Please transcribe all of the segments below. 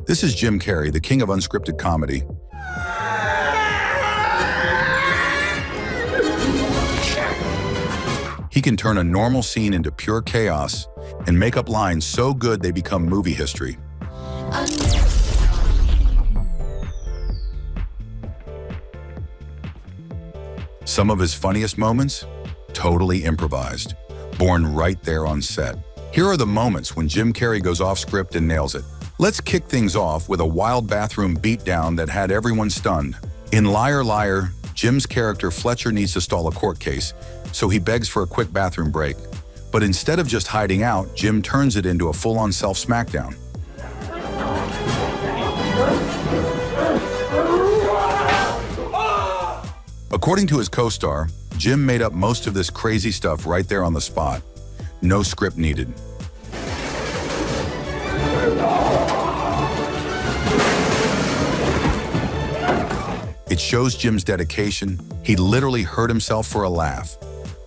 This is Jim Carrey, the king of unscripted comedy. He can turn a normal scene into pure chaos and make up lines so good they become movie history. Some of his funniest moments? Totally improvised, born right there on set. Here are the moments when Jim Carrey goes off script and nails it. Let's kick things off with a wild bathroom beatdown that had everyone stunned. In Liar Liar, Jim's character Fletcher needs to stall a court case, so he begs for a quick bathroom break. But instead of just hiding out, Jim turns it into a full-on self-smackdown. According to his co-star, Jim made up most of this crazy stuff right there on the spot. No script needed. It shows Jim's dedication. He literally hurt himself for a laugh.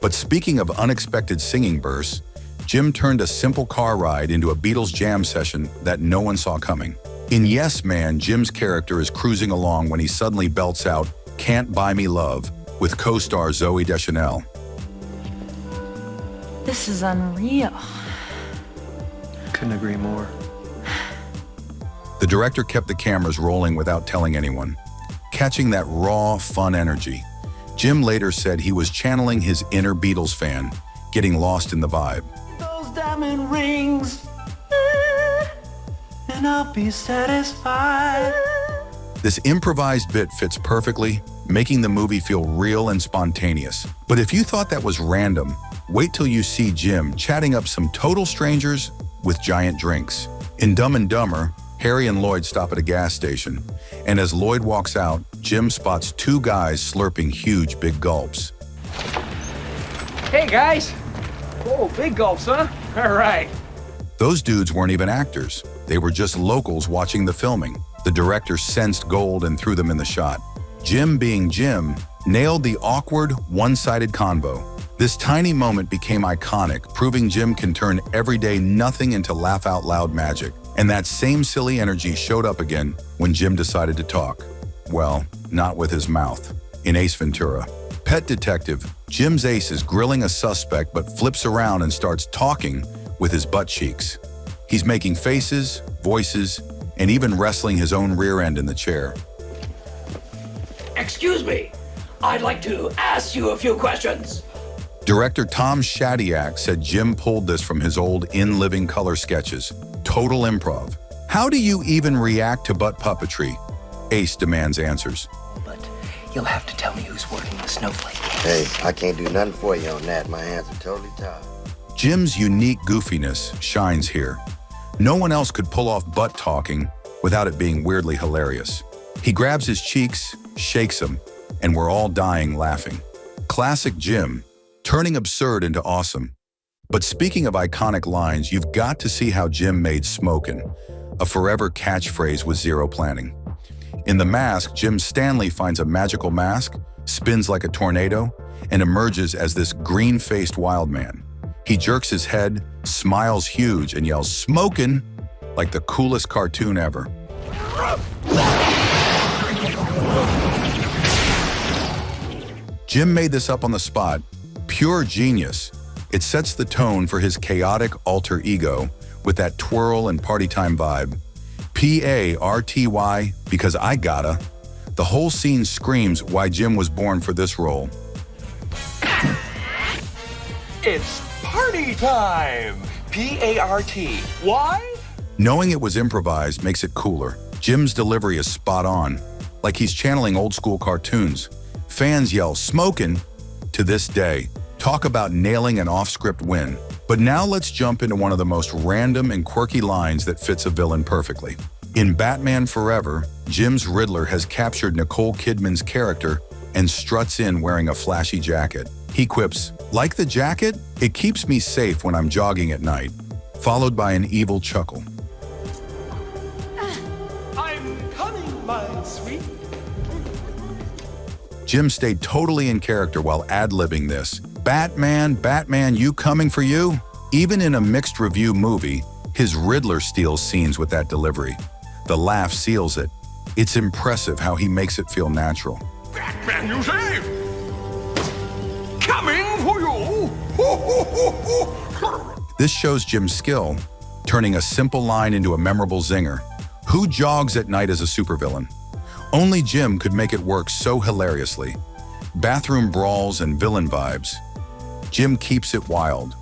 But speaking of unexpected singing bursts, Jim turned a simple car ride into a Beatles jam session that no one saw coming. In Yes Man, Jim's character is cruising along when he suddenly belts out "Can't Buy Me Love" with co-star Zooey Deschanel. This is unreal. Couldn't agree more. The director kept the cameras rolling without telling anyone, catching that raw, fun energy. Jim later said he was channeling his inner Beatles fan, getting lost in the vibe. Those diamond rings, and I'll be satisfied. This improvised bit fits perfectly, making the movie feel real and spontaneous. But if you thought that was random, wait till you see Jim chatting up some total strangers with giant drinks. In Dumb and Dumber, Harry and Lloyd stop at a gas station, and as Lloyd walks out, Jim spots two guys slurping huge big gulps. Hey guys! Whoa, big gulps, huh? All right. Those dudes weren't even actors. They were just locals watching the filming. The director sensed gold and threw them in the shot. Jim, being Jim, nailed the awkward, one-sided convo. This tiny moment became iconic, proving Jim can turn everyday nothing into laugh-out-loud magic. And that same silly energy showed up again when Jim decided to talk. Well, not with his mouth. In Ace Ventura, Pet Detective, Jim's ace is grilling a suspect but flips around and starts talking with his butt cheeks. He's making faces, voices, and even wrestling his own rear end in the chair. Excuse me, I'd like to ask you a few questions. Director Tom Shadyac said Jim pulled this from his old In Living Color sketches. Total improv. How do you even react to butt puppetry? Ace demands answers. But you'll have to tell me who's working the snowflake. Hey, I can't do nothing for you on that. My hands are totally tied. Jim's unique goofiness shines here. No one else could pull off butt talking without it being weirdly hilarious. He grabs his cheeks, shakes them, and we're all dying laughing. Classic Jim, turning absurd into awesome. But speaking of iconic lines, you've got to see how Jim made Smokin, a forever catchphrase with zero planning. In The Mask, Jim Stanley finds a magical mask, spins like a tornado, and emerges as this green-faced wild man. He jerks his head, smiles huge, and yells, "Smokin!" like the coolest cartoon ever. Jim made this up on the spot. Pure genius. It sets the tone for his chaotic alter ego with that twirl and party time vibe. P-A-R-T-Y, because I gotta. The whole scene screams why Jim was born for this role. It's party time! P-A-R-T. Why? Knowing it was improvised makes it cooler. Jim's delivery is spot on, like he's channeling old school cartoons. Fans yell "Smokin" to this day. Talk about nailing an off-script win. But now let's jump into one of the most random and quirky lines that fits a villain perfectly. In Batman Forever, Jim's Riddler has captured Nicole Kidman's character and struts in wearing a flashy jacket. He quips, "Like the jacket? It keeps me safe when I'm jogging at night," followed by an evil chuckle. I'm coming, my sweet. Jim stayed totally in character while ad-libbing this. "Batman, Batman, you coming for you?" Even in a mixed review movie, his Riddler steals scenes with that delivery. The laugh seals it. It's impressive how he makes it feel natural. Batman, you say? Coming for you! This shows Jim's skill, turning a simple line into a memorable zinger. Who jogs at night as a supervillain? Only Jim could make it work so hilariously. Bathroom brawls and villain vibes. Jim keeps it wild,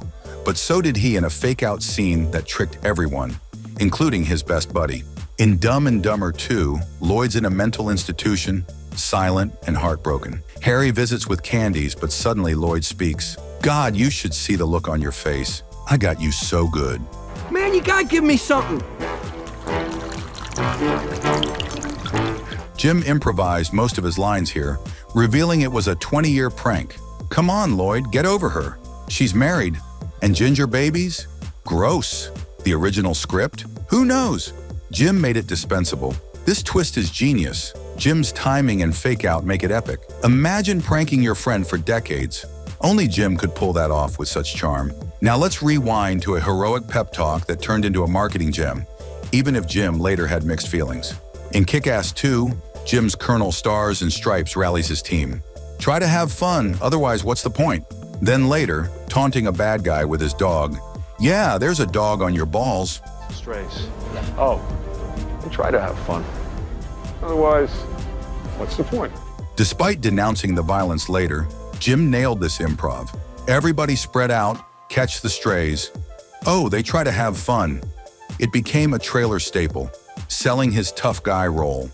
but so did he in a fake-out scene that tricked everyone, including his best buddy. In Dumb and Dumber 2, Lloyd's in a mental institution, silent and heartbroken. Harry visits with candies, but suddenly Lloyd speaks. God, you should see the look on your face. I got you so good. Man, you gotta give me something. Jim improvised most of his lines here, revealing it was a 20-year prank. Come on, Lloyd, get over her. She's married. And ginger babies? Gross. The original script? Who knows? Jim made it dispensable. This twist is genius. Jim's timing and fake-out make it epic. Imagine pranking your friend for decades. Only Jim could pull that off with such charm. Now let's rewind to a heroic pep talk that turned into a marketing gem, even if Jim later had mixed feelings. In Kick-Ass 2, Jim's Colonel Stars and Stripes rallies his team. Try to have fun, otherwise what's the point? Then later, taunting a bad guy with his dog. Yeah, there's a dog on your balls. Strays. Oh, and try to have fun. Otherwise, what's the point? Despite denouncing the violence later, Jim nailed this improv. Everybody spread out, catch the strays. Oh, they try to have fun. It became a trailer staple, selling his tough guy role.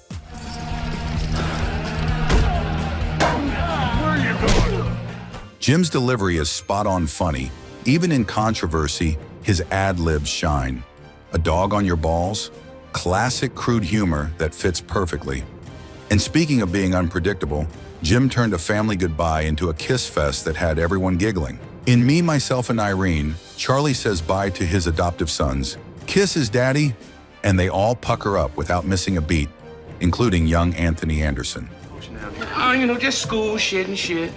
Jim's delivery is spot-on funny. Even in controversy, his ad-libs shine. A dog on your balls? Classic crude humor that fits perfectly. And speaking of being unpredictable, Jim turned a family goodbye into a kiss fest that had everyone giggling. In Me, Myself, and Irene, Charlie says bye to his adoptive sons. Kiss his daddy, and they all pucker up without missing a beat, including young Anthony Anderson. Oh, you know, just school shit and shit.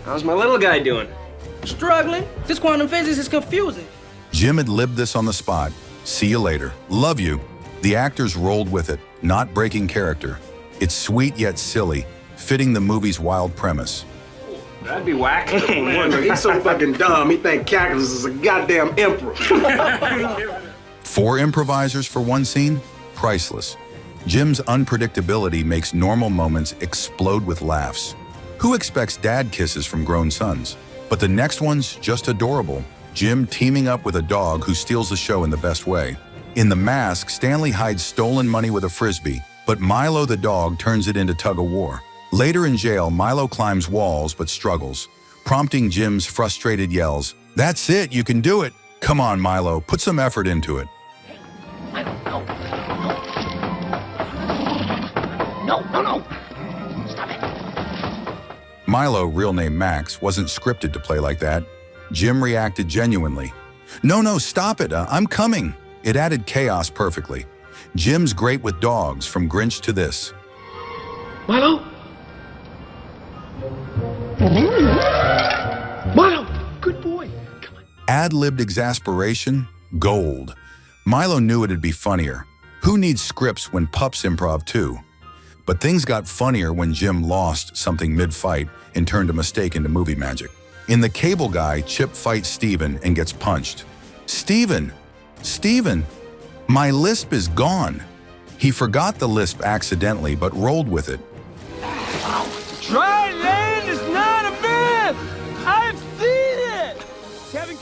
How's my little guy doing? Struggling. This quantum physics is confusing. Jim had lived this on the spot. See you later. Love you. The actors rolled with it, not breaking character. It's sweet yet silly, fitting the movie's wild premise. That'd be whack. He's so fucking dumb, he think calculus is a goddamn emperor. 4 improvisers for one scene? Priceless. Jim's unpredictability makes normal moments explode with laughs. Who expects dad kisses from grown sons? But the next one's just adorable. Jim teaming up with a dog who steals the show in the best way. In The Mask, Stanley hides stolen money with a frisbee, but Milo the dog turns it into tug-of-war. Later in jail, Milo climbs walls but struggles, prompting Jim's frustrated yells. That's it, you can do it. Come on, Milo, put some effort into it. No. Stop it. Milo, real name Max, wasn't scripted to play like that. Jim reacted genuinely. No, stop it, I'm coming. It added chaos perfectly. Jim's great with dogs, from Grinch to this. Milo? Milo, good boy. Come on. Ad-libbed exasperation? Gold. Milo knew it'd be funnier. Who needs scripts when pups improv too? But things got funnier when Jim lost something mid-fight and turned a mistake into movie magic. In The Cable Guy, Chip fights Steven and gets punched. Steven, my lisp is gone. He forgot the lisp accidentally, but rolled with it. Dry land is not a myth! I've seen it! Kevin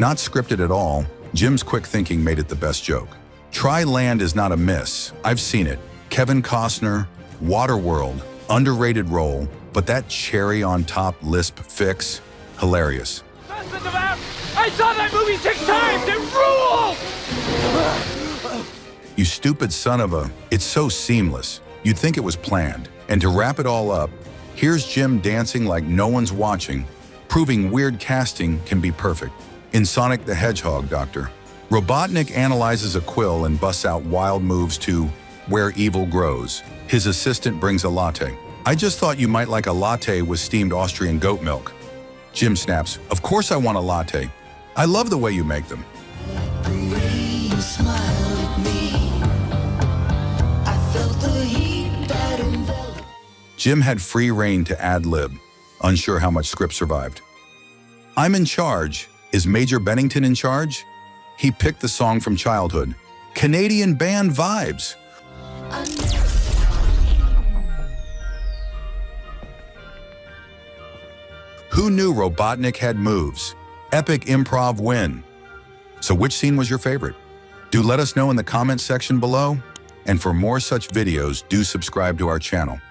Not scripted at all, Jim's quick thinking made it the best joke. Try land is not a miss. I've seen it. Kevin Costner, Waterworld, underrated role, but that cherry on top lisp fix, hilarious. I saw that movie 6 times! It rules! You stupid son of a... It's so seamless. You'd think it was planned. And to wrap it all up, here's Jim dancing like no one's watching, proving weird casting can be perfect. In Sonic the Hedgehog, Doctor, Robotnik analyzes a quill and busts out wild moves to Where Evil Grows. His assistant brings a latte. I just thought you might like a latte with steamed Austrian goat milk. Jim snaps, of course I want a latte. I love the way you make them. The way you smile at me, Jim had free reign to ad-lib, unsure how much script survived. I'm in charge. Is Major Bennington in charge? He picked the song from childhood. Canadian band vibes. Who knew Robotnik had moves? Epic improv win. So which scene was your favorite? Do let us know in the comments section below. And for more such videos, do subscribe to our channel.